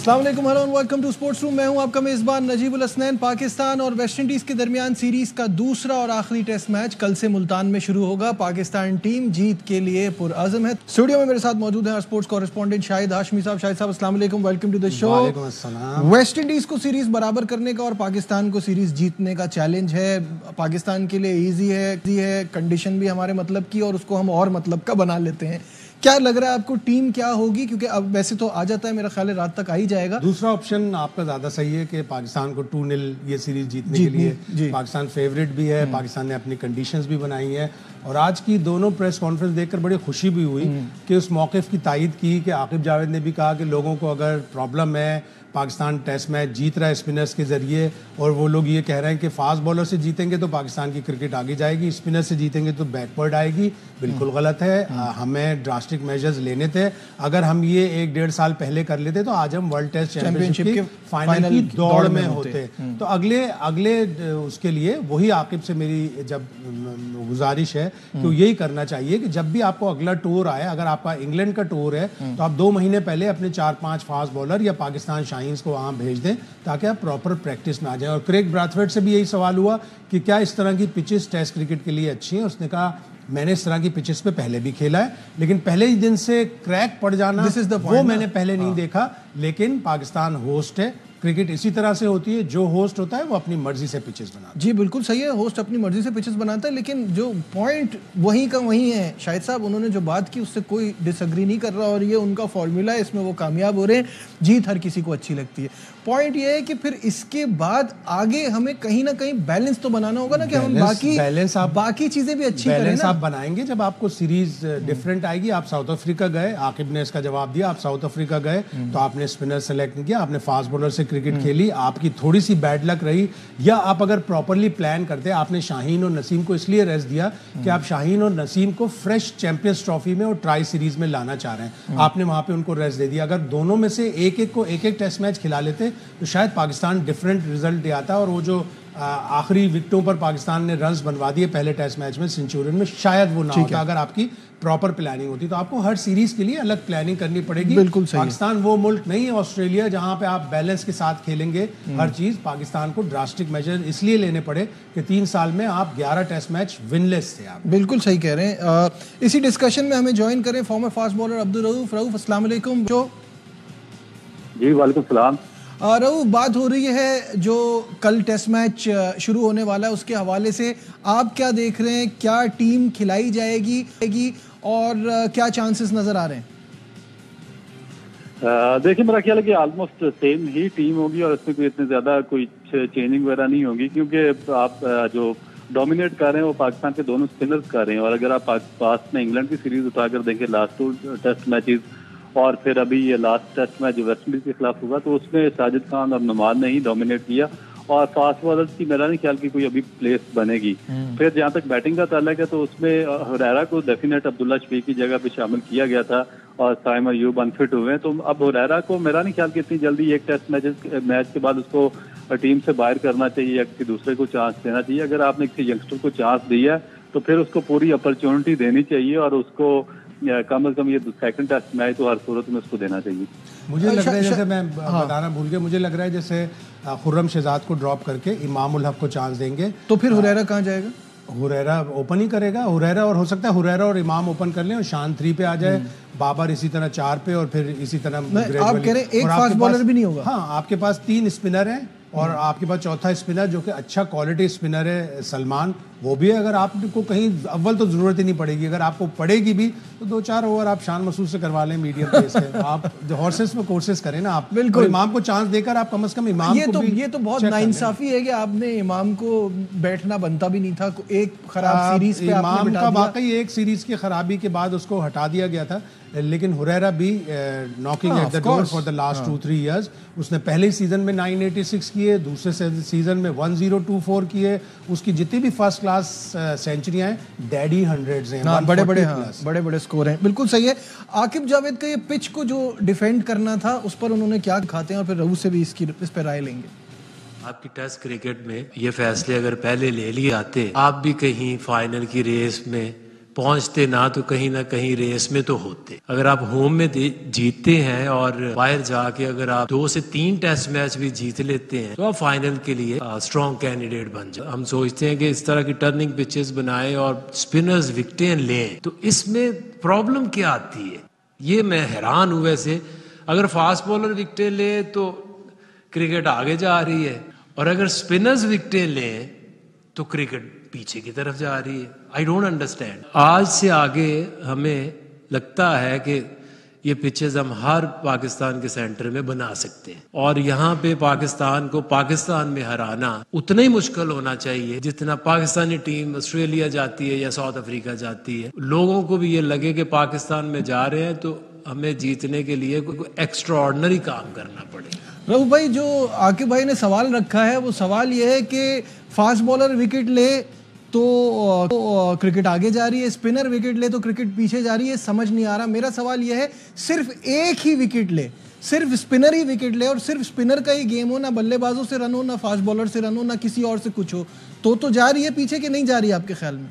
अस्सलाम वालेकुम, hello and welcome to Sports Room. मैं हूं आपका मेज़बान नजीबुल हसनैन। पाकिस्तान और वेस्ट इंडीज़ के दरमियान सीरीज़ का दूसरा और आखिरी टेस्ट मैच कल से मुल्तान में शुरू होगा। पाकिस्तान टीम जीत के लिए पुरअज़म है। स्टूडियो में मेरे साथ मौजूद हैं स्पोर्ट्स कॉरेस्पॉन्डेंट शाहिद हाशमी साहब। शाहिद साहब अस्सलाम वालेकुम, वेलकम टू द शो। वालेकुम अस्सलाम। वेस्ट इंडीज़ को सीरीज़ बराबर करने का और पाकिस्तान को सीरीज़ जीतने का चैलेंज है। पाकिस्तान के लिए ईजी है, कंडीशन भी हमारे मतलब की और उसको हम और मतलब का बना लेते हैं। क्या लग रहा है आपको, टीम क्या होगी? क्योंकि अब वैसे तो आ जाता है, मेरा ख्याल है रात तक आ ही जाएगा। दूसरा ऑप्शन आपका ज़्यादा सही है कि पाकिस्तान को 2-0 ये सीरीज जीतने के लिए पाकिस्तान फेवरेट भी है। पाकिस्तान ने अपनी कंडीशंस भी बनाई है और आज की दोनों प्रेस कॉन्फ्रेंस देखकर बड़ी खुशी भी हुई कि उस मौक़िफ़ की तायद की कि आकिब जावेद ने भी कहा कि लोगों को अगर प्रॉब्लम है, पाकिस्तान टेस्ट मैच जीत रहा है स्पिनर्स के ज़रिए और वो लोग ये कह रहे हैं कि फास्ट बॉलर से जीतेंगे तो पाकिस्तान की क्रिकेट आगे जाएगी, स्पिनर से जीतेंगे तो बैकवर्ड आएगी, बिल्कुल गलत है। हमें ड्रास्टिक मेजर्स लेने थे। अगर हम ये 1-1.5 साल पहले कर लेते तो आज हम वर्ल्ड टेस्ट चैंपियनशिप के फाइनल की दौड़ में होते। तो अगले उसके लिए वही आकिब से मेरी जब गुजारिश है तो यही करना चाहिए कि जब भी आपको अगला टूर आए, अगर आपका इंग्लैंड का टूर है तो आप 2 महीने पहले अपने 4-5 फास्ट बॉलर या पाकिस्तान शाहीन्स को वहाँ भेज दें ताकि आप प्रॉपर प्रैक्टिस में आ जाएं। और क्रेग ब्रैथवेट से भी यही सवाल हुआ कि क्या इस तरह की पिचेस टेस्ट क्रिकेट के लिए अच्छी हैं। उसने कहा मैंने इस तरह की पिचेस पे पहले भी खेला है, लेकिन पहले ही दिन से क्रैक पड़ जाना वो मैंने पहले नहीं देखा। लेकिन पाकिस्तान होस्ट है, क्रिकेट इसी तरह से होती है, जो होस्ट होता है वो अपनी मर्जी से पिचेस बनाता है। जी बिल्कुल सही है, होस्ट अपनी मर्जी से पिचेस बनाता है, लेकिन जो पॉइंट वहीं का वहीं है। शाहिद साहब उन्होंने जो बात की उससे कोई डिसएग्री नहीं कर रहा और ये उनका फॉर्मूला है, इसमें वो कामयाब हो रहे हैं। जीत हर किसी को अच्छी लगती है। पॉइंट ये है कि फिर इसके बाद आगे हमें कहीं ना कहीं बैलेंस तो बनाना होगा ना कि हम बाकी चीजें भी अच्छी करें ना। आप बनाएंगे जब आपको सीरीज डिफरेंट आएगी। आप साउथ अफ्रीका गए, आकिब ने इसका जवाब दिया, आप साउथ अफ्रीका गए तो आपने स्पिनर सेलेक्ट नहीं किया, आपने फास्ट बॉलर से क्रिकेट खेली, आपकी थोड़ी सी बैड लक रही। या आप अगर प्रॉपरली प्लान करते, आपने शाहीन और नसीम को इसलिए रेस्ट दिया कि आप शाहीन और नसीम को फ्रेश चैंपियंस ट्रॉफी में और ट्राई सीरीज में लाना चाह रहे हैं, आपने वहां पे उनको रेस्ट दे दिया। अगर दोनों में से एक को एक टेस्ट मैच खिला लेते तो शायद पाकिस्तान डिफरेंट रिजल्ट आता। और वो जो आखिरी विकेटों पर पाकिस्तान ने रन्स बनवा दिए पहले टेस्ट मैच में सेंचुरियन में, शायद वो ना होता अगर आपकी प्रॉपर प्लानिंग होती। तो आपको हर सीरीज के लिए अलग प्लानिंग करनी पड़ेगी। बिल्कुल पाकिस्तान वो मुल्क नहीं है ऑस्ट्रेलिया जहां पे आप बैलेंस के साथ खेलेंगे हर चीज। पाकिस्तान को ड्रास्टिक मेजर इसलिए लेने पड़े कि 3 साल में आप 11 टेस्ट मैच विनलेस थे। आप बिल्कुल सही कह रहे हैं। इसी डिस्कशन में हमें ज्वाइन करें farmer fast bowler Abdul Rauf. Rauf अस्सलाम वालेकुम। जी वालेकुम सलाम। रऊफ, बात हो रही है जो कल टेस्ट मैच शुरू होने वाला है उसके हवाले से आप क्या देख रहे हैं? क्या टीम खिलाई जाएगी और क्या चांसेस नजर आ रहे हैं? देखिए, मेरा ख्याल है कि ऑलमोस्ट सेम ही टीम होगी और इसमें कोई इतने ज्यादा कोई चेंजिंग वगैरह नहीं होगी, क्योंकि आप जो डोमिनेट कर रहे हैं वो पाकिस्तान के दोनों स्पिनर्स कर रहे हैं। और अगर आप पास में इंग्लैंड की सीरीज उठाकर देखें, लास्ट 2 टेस्ट मैचेस और फिर अभी ये लास्ट टेस्ट मैच जो वेस्ट इंडीज के खिलाफ हुआ, तो उसमें साजिद खान और नमाज ने ही डोमिनेट किया और फास्ट बॉलर्स की मेरा नहीं ख्याल की कोई अभी प्लेस बनेगी। फिर जहाँ तक बैटिंग का ताल्लुक है तो उसमें हुरैरा को डेफिनेट अब्दुल्ला शफीक की जगह पे शामिल किया गया था और साइम अयूब अनफिट हुए हैं। तो अब हुरैरा को मेरा नहीं ख्याल कि इतनी जल्दी एक टेस्ट मैच के बाद उसको टीम से बाहर करना चाहिए या किसी दूसरे को चांस देना चाहिए। अगर आपने किसी यंगस्टर को चांस दिया तो फिर उसको पूरी अपॉर्चुनिटी देनी चाहिए और उसको कम से कम ये सेकंड टेस्ट मैच तो हर सूरत में उसको देना चाहिए। मुझे लग रहा है जैसे मैं बताना भूल गया, मुझे लग रहा है जैसे खुर्रम शहजाद को ड्रॉप करके इमाम उल हक को चांस देंगे तो फिर हुरैरा कहाँ जाएगा? हुरैरा ओपन ही करेगा। हुरैरा और हो सकता है हुरैरा और इमाम ओपन कर लें और शान 3 पे आ जाए, बाबर इसी तरह 4 पे और फिर इसी तरह आप कह रहे हैं एक फास्ट बॉलर भी नहीं होगा? हाँ, आपके पास 3 स्पिनर हैं और आपके पास चौथा स्पिनर जो कि अच्छा क्वालिटी स्पिनर है सलमान, वो भी है। अगर आपको कहीं अव्वल तो जरूरत ही नहीं पड़ेगी, अगर आपको पड़ेगी भी तो 2-4 ओवर आप शान मसूद से करवा लें मीडियम पेस से। आप जो हॉर्सेस में कोर्सेस करें ना आप, बिल्कुल इमाम को चांस देकर आप कम से कम इमाम ये तो बहुत नाइंसाफी है कि आपने इमाम को बैठना बनता भी नहीं था। एक खराब सीरीज पे इमाम का वाकई एक सीरीज की खराबी के बाद उसको हटा दिया गया था, लेकिन हुरैरा भी knocking at the door for the last 2-3 years. उसने पहले सीजन में 986 किए, दूसरे सीजन में 1024 किए। उसकी जितनी भी फर्स्ट क्लास सेंचुरियां हैं डैडी हंड्रेड्स हैं, बड़े स्कोर हैं। बिल्कुल सही है। आकिब जावेद का ये पिच को जो डिफेंड करना था उस पर उन्होंने क्या खाते हैं और फिर रऊफ से भी इस पर राय लेंगे। आपकी टेस्ट क्रिकेट में ये फैसले अगर पहले ले लिए आते, आप भी कहीं फाइनल की रेस में पहुंचते ना तो कहीं ना कहीं रेस में तो होते। अगर आप होम में जीतते हैं और बाहर जाके अगर आप 2 से 3 टेस्ट मैच भी जीत लेते हैं तो आप फाइनल के लिए स्ट्रॉन्ग कैंडिडेट बन जाए। हम सोचते हैं कि इस तरह की टर्निंग पिचेस बनाए और स्पिनर्स विकेटें लें, तो इसमें प्रॉब्लम क्या आती है, ये मैं हैरान हूं। वैसे अगर फास्ट बॉलर विकेटें ले तो क्रिकेट आगे जा रही है, और अगर स्पिनर्स विकेटें लें तो क्रिकेट पीछे की तरफ जा रही है। I don't understand. आज से आगे हमें लगता है कि ये पिचेस हम हर पाकिस्तान के सेंटर में बना सकते हैं, और यहाँ पे पाकिस्तान को पाकिस्तान में हराना उतना ही मुश्किल होना चाहिए जितना पाकिस्तानी टीम ऑस्ट्रेलिया जाती है या साउथ अफ्रीका जाती है। लोगों को भी ये लगे कि पाकिस्तान में जा रहे हैं तो हमें जीतने के लिए कोई एक्स्ट्रा ऑर्डिनरी काम करना पड़ेगा। रऊफ भाई, जो आकिब भाई ने सवाल रखा है वो सवाल ये है कि फास्ट बॉलर विकेट ले तो क्रिकेट आगे जा रही है, स्पिनर विकेट ले तो क्रिकेट पीछे जा रही है, समझ नहीं आ रहा। मेरा सवाल यह है, सिर्फ एक ही विकेट ले, सिर्फ स्पिनर ही विकेट ले और सिर्फ स्पिनर का ही गेम हो, ना बल्लेबाजों से रन हो, ना फास्ट बॉलर से रन हो, ना किसी और से कुछ हो, तो जा रही है पीछे कि नहीं जा रही है आपके ख्याल में?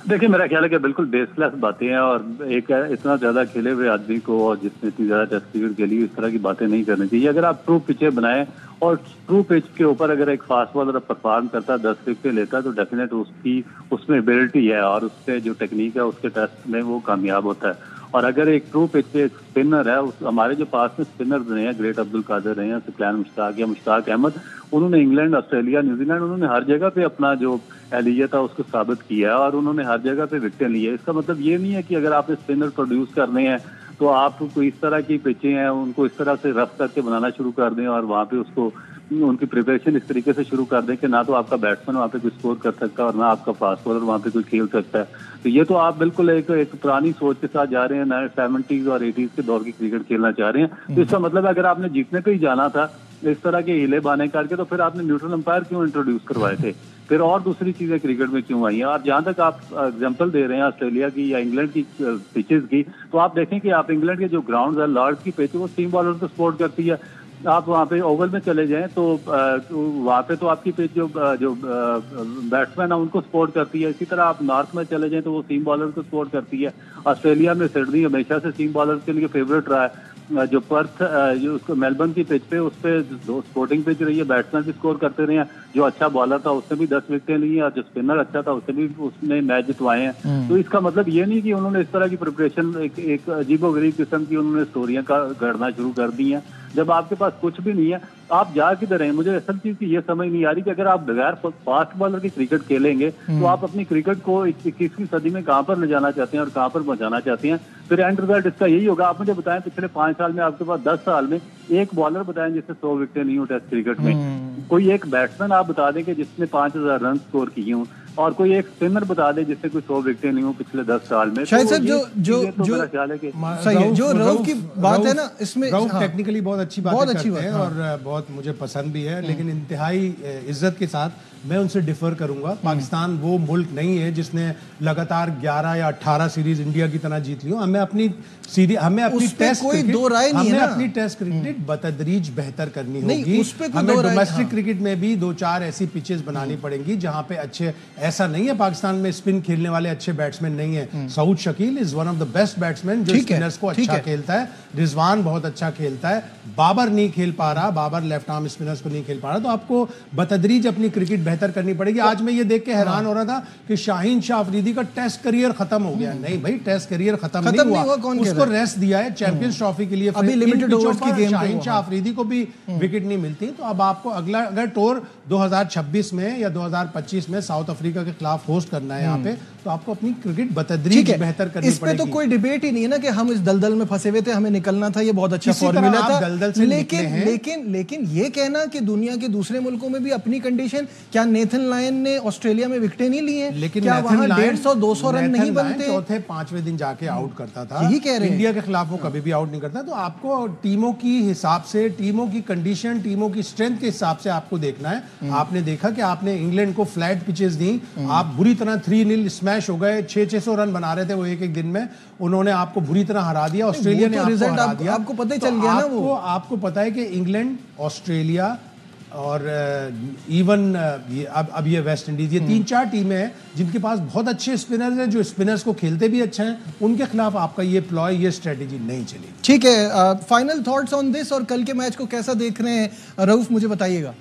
देखिए, मेरा ख्याल है कि बिल्कुल बेसलेस बातें हैं, और एक इतना ज्यादा खेले हुए आदमी को और जिसने इतनी ज्यादा टेस्ट क्रिकेट के लिए इस तरह की बातें नहीं करनी चाहिए। अगर आप ट्रू पिचे बनाए और ट्रू पिच के ऊपर अगर एक फास्ट बॉलर परफॉर्म करता है, 10 विकेट लेता है, तो डेफिनेट उसमें एबिलिटी है और उससे जो टेक्निक है उसके टेस्ट में वो कामयाब होता है। और अगर एक ट्रू पिच पे एक स्पिनर है, हमारे जो पास में स्पिनर्स रहे हैं, ग्रेट अब्दुल कादिर रहे हैं, सिकलान मुश्ताक या मुश्ताक अहमद, उन्होंने इंग्लैंड, ऑस्ट्रेलिया, न्यूजीलैंड, उन्होंने हर जगह पे अपना जो एहलियत है उसको साबित किया है और उन्होंने हर जगह पे विकेटें ली है। इसका मतलब ये नहीं है कि अगर आपने स्पिनर प्रोड्यूस करने हैं तो आप कोई इस तरह की पिचें हैं उनको इस तरह से रफ करके बनाना शुरू कर दें और वहाँ पे उसको उनकी प्रिपरेशन इस तरीके से शुरू कर दें कि ना तो आपका बैट्समैन वहाँ पे कोई स्कोर कर सकता है और ना आपका फास्ट बॉलर वहाँ पे कोई खेल सकता है। तो ये तो आप बिल्कुल एक पुरानी सोच के साथ जा रहे हैं, नए 70s और 80s के दौर की क्रिकेट खेलना चाह रहे हैं। तो इसका मतलब अगर आपने जीतने पे ही जाना था इस तरह के हिले बहाने करके, तो फिर आपने न्यूट्रल अंपायर क्यों इंट्रोड्यूस करवाए थे? फिर और दूसरी चीजें क्रिकेट में क्यों आई हैं? और जहां तक आप एग्जांपल दे रहे हैं ऑस्ट्रेलिया की या इंग्लैंड की पिचेस की, तो आप देखें कि आप इंग्लैंड के जो ग्राउंड है, लॉर्ड्स की पिच, वो सीम बॉलर को सपोर्ट करती है। आप वहाँ पे ओवल में चले जाएं तो वहाँ पे तो आपकी पिच जो बैट्समैन है उनको सपोर्ट करती है। इसी तरह आप नॉर्थ में चले जाएं तो वो सीम बॉलर को सपोर्ट करती है। ऑस्ट्रेलिया में सिडनी हमेशा से सीम बॉलर के लिए फेवरेट रहा है। जो पर्थ जो उसको मेलबर्न की पिच पे उस पर दो स्पोर्टिंग पिच रही है, बैट्समैन भी स्कोर करते रहे हैं। जो अच्छा बॉलर था उसने भी 10 विकेटें ली हैं और जो स्पिनर अच्छा था उसने मैच जितवाए हैं। तो इसका मतलब ये नहीं कि उन्होंने इस तरह की प्रिपरेशन एक अजीबोगरीब किस्म की उन्होंने स्टोरियां गढ़ना शुरू कर दी हैं जब आपके पास कुछ भी नहीं है। आप जा किधर हैं? मुझे असल चीज की ये समझ नहीं आ रही कि अगर आप बगैर फास्ट बॉलर की क्रिकेट खेलेंगे तो आप अपनी क्रिकेट को 21वीं सदी में कहां पर ले जाना चाहते हैं और कहां पर पहुंचाना चाहते हैं? फिर एंड रिजल्ट इसका यही होगा। आप मुझे बताएं, पिछले 5 साल में आपके पास 10 साल में एक बॉलर बताएं जिससे 100 विकेटें नहीं हो टेस्ट क्रिकेट में। कोई एक बैट्समैन आप बता दें कि जिसने 5000 रन स्कोर किए हों, और कोई एक स्पिनर बता दे जिससे कोई 100 विकेटें नहीं हो पिछले 10 साल में। शायद सर जो ख्याल है कि सही है, जो रऊफ की बात है ना, इसमें टेक्निकली बहुत अच्छी बात करते हैं और बहुत मुझे पसंद भी है, लेकिन इंतहाई इज्जत के साथ मैं उनसे डिफर करूंगा। पाकिस्तान वो मुल्क नहीं है जिसने लगातार 11 या 18 सीरीज इंडिया की तरह जीत ली हो। हमें अपनी टेस्ट क्रिकेट बतदरीज बेहतर करनी होगी। हमें डोमेस्टिक क्रिकेट में भी 2-4 ऐसी पिचेस बनानी पड़ेंगी जहां पे अच्छे, ऐसा नहीं है पाकिस्तान में स्पिन खेलने वाले अच्छे बैट्समैन नहीं है। Saud Shakeel is one of the best batsman जो स्पिनर्स को अच्छा खेलता है। रिजवान बहुत अच्छा खेलता है। बाबर नहीं खेल पा रहा, बाबर लेफ्ट आर्म स्पिनर्स को नहीं खेल पा रहा। तो आपको बतदरीज अपनी क्रिकेट बेहतर करनी पड़ेगी। आज मैं ये देख के हैरान हो रहा था कि शाहीन शाह अफरीदी का टेस्ट करियर खत्म हो गया। नहीं भाई, टेस्ट करियर खत्म नहीं हुआ, उसको रेस्ट दिया है चैंपियंस ट्रॉफी के लिए। अभी लिमिटेड ओवर्स की गेम शाहीन शाह अफरीदी को भी विकेट नहीं मिलती। तो अब आपको अगला अगर टूर 2026 में या 2025 में साउथ अफ्रीका के खिलाफ होस्ट करना है यहाँ पे, तो आपको अपनी क्रिकेट बतदरीज बेहतर करनी पड़ेगी। इस पे तो कोई डिबेट ही नहीं है ना कि हम इस दलदल में फंसे हुए थे, हमें निकलना था, ये बहुत अच्छा फॉर्मूला था। लेकिन ये कहना कि दुनिया के दूसरे मुल्कों में भी अपनी कंडीशन, क्या नेथन लायन ने ऑस्ट्रेलिया में विकेटें नहीं ली हैं? लेकिन क्या वहां 150-200 रन नहीं बनते? चौथे 5वें दिन जाके आउट करता था। यही कह रहे हैं, इंडिया के खिलाफ वो कभी भी आउट नहीं करता। तो आपको टीमों की हिसाब से, टीमों की कंडीशन, टीमों की स्ट्रेंथ के हिसाब से आपको देखना है। आपने देखा कि आपने इंग्लैंड को फ्लैट पिचेस दी, आप बुरी तरह 3-0 स्मैश हो गए। 600 रन बना रहे थे वो एक दिन में, उन्होंने आपको बुरी तरह हरा दिया। ऑस्ट्रेलिया ने आपको हरा दिया। आपको पता ही चल गया ना वो। आपको पता है कि इंग्लैंड, ऑस्ट्रेलिया, और इवन अब ये वेस्ट इंडीज, ये 3-4 टीमें हैं जिनके पास बहुत अच्छे स्पिनर्स हैं, जो स्पिनर्स को खेलते भी अच्छा हैं, उनके खिलाफ आपका ये प्लॉय, ये स्ट्रेटेजी नहीं चलेगी। ठीक है, फाइनल थॉट्स ऑन दिस और कल के मैच को कैसा देख रहे हैं रऊफ, मुझे बताइएगा।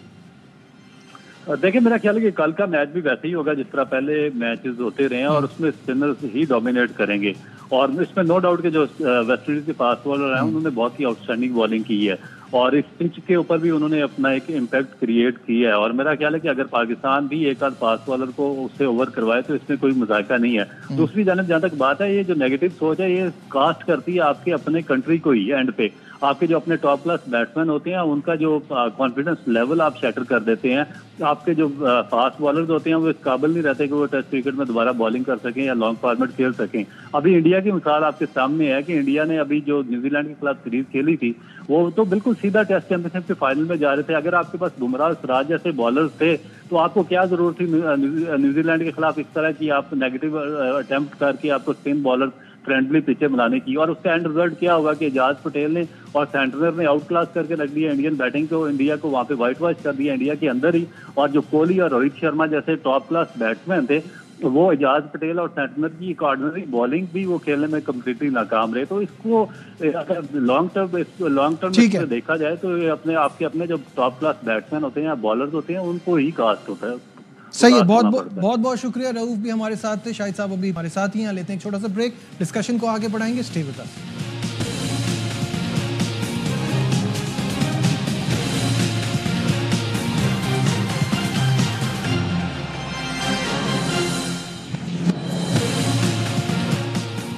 देखिए, मेरा ख्याल है कि कल का मैच भी वैसे ही होगा जिस तरह पहले मैचेस होते रहे हैं और उसमें स्पिनर्स ही डोमिनेट करेंगे और इसमें नो डाउट कि जो वेस्ट इंडीज के फास्ट बॉलर हैं उन्होंने बहुत ही आउटस्टैंडिंग बॉलिंग की है और इस पिच के ऊपर भी उन्होंने अपना एक इम्पैक्ट क्रिएट किया है और मेरा ख्याल है कि अगर पाकिस्तान भी एक आध फास्ट बॉलर को उससे ओवर करवाए तो इसमें कोई मजाका नहीं है। दूसरी जानब जहाँ तक बात है, ये जो नेगेटिव सोच है ये कास्ट करती है आपके अपने कंट्री को ही एंड पे। आपके जो अपने टॉप क्लास बैट्समैन होते हैं उनका जो कॉन्फिडेंस लेवल आप शैटर कर देते हैं। आपके जो फास्ट बॉलर्स होते हैं वो इस काबिल नहीं रहते कि वो टेस्ट क्रिकेट में दोबारा बॉलिंग कर सकें या लॉन्ग फॉर्मेट खेल सकें। अभी इंडिया की मिसाल आपके सामने है कि इंडिया ने अभी जो न्यूजीलैंड के खिलाफ सीरीज खेली थी वो तो बिल्कुल सीधा टेस्ट चैंपियनशिप के फाइनल में जा रहे थे। अगर आपके पास बुमराह, सिराज जैसे बॉलर्स थे तो आपको क्या जरूरत थी न्यूजीलैंड के खिलाफ इस तरह की आप नेगेटिव अटेम्प्ट करके आपको स्पिन बॉलर फ्रेंडली पिचे बनाने की। और उसका एंड रिजल्ट क्या होगा कि एजाज पटेल ने और सेंटनर ने आउट क्लास करके रख दिया इंडियन बैटिंग को, इंडिया को वहां पे व्हाइट वॉश कर दिया इंडिया के अंदर ही। और जो कोहली और रोहित शर्मा जैसे टॉप क्लास बैट्समैन थे वो एजाज पटेल और सेंटनर की एक ऑर्डिनरी बॉलिंग भी वो खेलने में कम्प्लीटली नाकाम रहे। तो इसको अगर लॉन्ग टर्म में देखा जाए तो ये आपके अपने जो टॉप क्लास बैट्समैन होते हैं या बॉलर्स होते हैं उनको ही कास्ट होता है। सही है, बहुत शुक्रिया। रऊफ भी हमारे साथ थे, शाहिद साहब अभी हमारे साथ ही हैं। लेते हैं एक छोटा सा ब्रेक, डिस्कशन को आगे बढ़ाएंगे। Stay with us.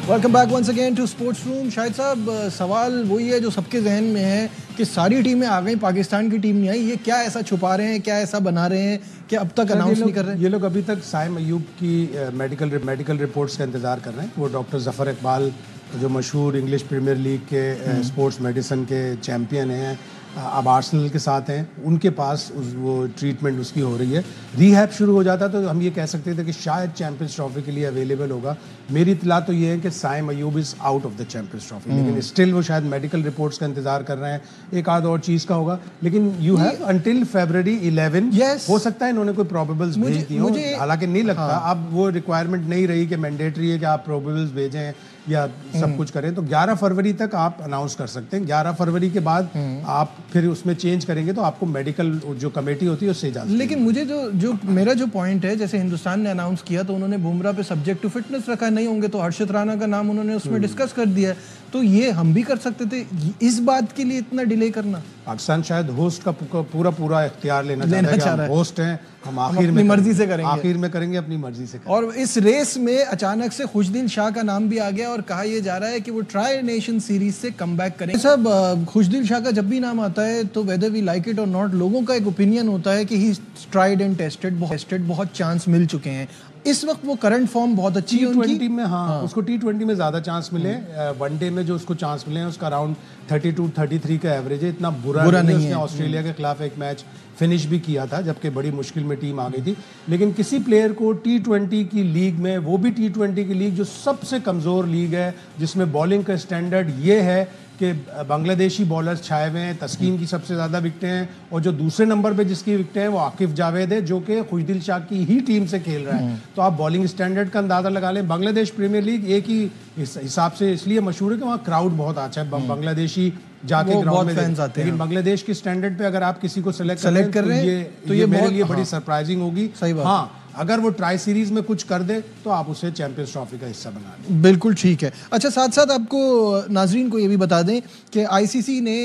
Welcome back once again to Sports Room. Shahid साहब, सवाल वही है जो सबके जहन में है कि सारी टीमें आ गई, पाकिस्तान की टीम नहीं आई, ये क्या ऐसा छुपा रहे हैं, क्या ऐसा बना रहे हैं कि अब तक अनाउंस नहीं कर रहे हैं? ये लोग अभी तक साइम अयूब की मेडिकल रिपोर्ट्स का इंतजार कर रहे हैं। वो डॉक्टर जफर इकबाल जो मशहूर इंग्लिश प्रीमियर लीग के स्पोर्ट्स मेडिसिन के चैम्पियन हैं, अब आर्सेनल के साथ हैं, उनके पास वो ट्रीटमेंट उसकी हो रही है। रीहैब शुरू हो जाता तो हम ये कह सकते थे कि शायद चैंपियंस ट्रॉफी के लिए अवेलेबल होगा। मेरी इतला तो ये है कि Saim Ayub is out of the Champions Trophy, लेकिन स्टिल वो शायद मेडिकल रिपोर्ट्स का इंतजार कर रहे हैं, एक आध और चीज़ का होगा। लेकिन यू हैव अंटिल February 11। हो सकता है इन्होंने कोई प्रोबेबल्स भेज दी हो, हालांकि नहीं लगता अब वो रिक्वायरमेंट नहीं रही कि मैंडेटरी है कि आप प्रोबेबल्स भेजें या सब कुछ करें। तो 11 फरवरी तक आप अनाउंस कर सकते हैं। 11 फरवरी के बाद आप फिर उसमें चेंज करेंगे तो आपको मेडिकल जो कमेटी होती है उससे इजाजत। लेकिन मुझे जो मेरा जो पॉइंट है, जैसे हिंदुस्तान ने अनाउंस किया तो उन्होंने बुमराह पे सब्जेक्ट टू फिटनेस रखा, नहीं होंगे तो हर्षित राणा का नाम उन्होंने उसमें डिस्कस कर दिया। तो ये हम भी कर सकते थे, इस बात के लिए इतना डिले करना। पाकिस्तान शायद होस्ट का पूरा इख्तियार लेना चाह रहा है। होस्ट हैं, हम आखिर में मर्जी से करेंगे, आखिर में करेंगे, अपनी मर्जी से करेंगे। और इस रेस में अचानक से खुशदिल शाह का नाम भी आ गया और कहा यह जा रहा है कि वो ट्राई नेशन सीरीज से कम बैक करेंगे। सब खुशदिल शाह का जब भी नाम आता है तो वेदर वी लाइक इट और नॉट, लोगों का एक ओपिनियन होता है कि ही ट्राइड एंड टेस्टेड, बहुत चांस मिल चुके हैं। इस वक्त वो करंट फॉर्म बहुत अच्छी है उनकी। T20 में उसको T20 में ज़्यादा चांस मिले, वनडे में जो उसको चांस मिले हैं उसका अराउंड 32-33 का एवरेज है, इतना बुरा नहीं है। उसने ऑस्ट्रेलिया के खिलाफ एक मैच फिनिश भी किया था जबकि बड़ी मुश्किल में टीम आ गई थी। लेकिन किसी प्लेयर को T20 की लीग में, वो भी T20 की लीग जो सबसे कमज़ोर लीग है, जिसमें बॉलिंग का स्टैंडर्ड ये है कि बांग्लादेशी बॉलर्स छाए हुए हैं, तस्कीन की सबसे ज़्यादा विकटें हैं और जो दूसरे नंबर पे जिसकी विकटें हैं वो आकिफ जावेद है जो कि खुशदिल शाह की ही टीम से खेल रहा है। तो आप बॉलिंग स्टैंडर्ड का अंदाज़ा लगा लें। बांग्लादेश प्रीमियर लीग एक ही हिसाब से इसलिए मशहूर है कि वहाँ क्राउड बहुत अच्छा है, बांग्लादेशी जाके ग्राउंड में फैंस आते हैं। लेकिन बांग्लादेश के स्टैंडर्ड पे अगर आप किसी को सेलेक्ट कर रहे हैं तो ये मेरे लिए बड़ी सरप्राइजिंग होगी। हाँ, अगर वो ट्राई सीरीज में कुछ कर दे तो आप उसे चैंपियंस ट्रॉफी का हिस्सा बना लें। बिल्कुल ठीक है। अच्छा, साथ साथ आपको नाजरीन को ये भी बता दें कि आईसीसी ने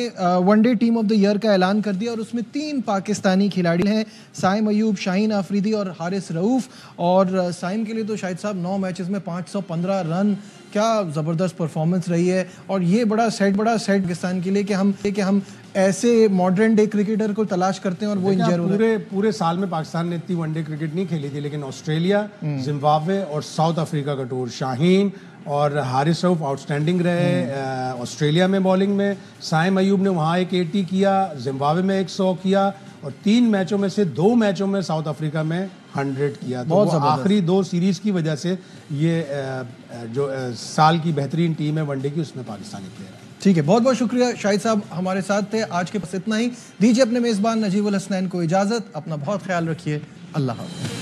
one day team of the year का ऐलान कर दिया और उसमें 3 पाकिस्तानी खिलाड़ी हैं, साइम अयूब, शाहीन आफरीदी और हारिस रऊफ। और साइम के लिए तो शाहिद साहब 9 मैचेस में 515 रन, क्या ज़बरदस्त परफॉर्मेंस रही है। और ये बड़ा सेट पाकिस्तान के लिए कि हम ऐसे मॉडर्न डे क्रिकेटर को तलाश करते हैं और वो इंजर हो रहे हैं। पूरे साल में पाकिस्तान ने इतनी वनडे क्रिकेट नहीं खेली थी, लेकिन ऑस्ट्रेलिया, जिम्बाब्वे और साउथ अफ्रीका का टूर, शाहीन और हारिस रऊफ आउटस्टैंडिंग रहे। ऑस्ट्रेलिया में बॉलिंग में साइम अयूब ने वहाँ एक 80 किया, जिम्बाब्वे में 100 किया और 3 मैचों में से 2 मैचों में साउथ अफ्रीका में 100 किया। तो वो आखिरी 2 सीरीज की वजह से ये जो साल की बेहतरीन टीम है वनडे की, उसमें पाकिस्तानी प्लेयर है। ठीक है, बहुत बहुत शुक्रिया शाहिद साहब हमारे साथ थे। आज के पास इतना ही। दीजिए अपने मेज़बान नजीबुल हसनैन को इजाज़त। अपना बहुत ख्याल रखिए। अल्लाह हाफ़िज़।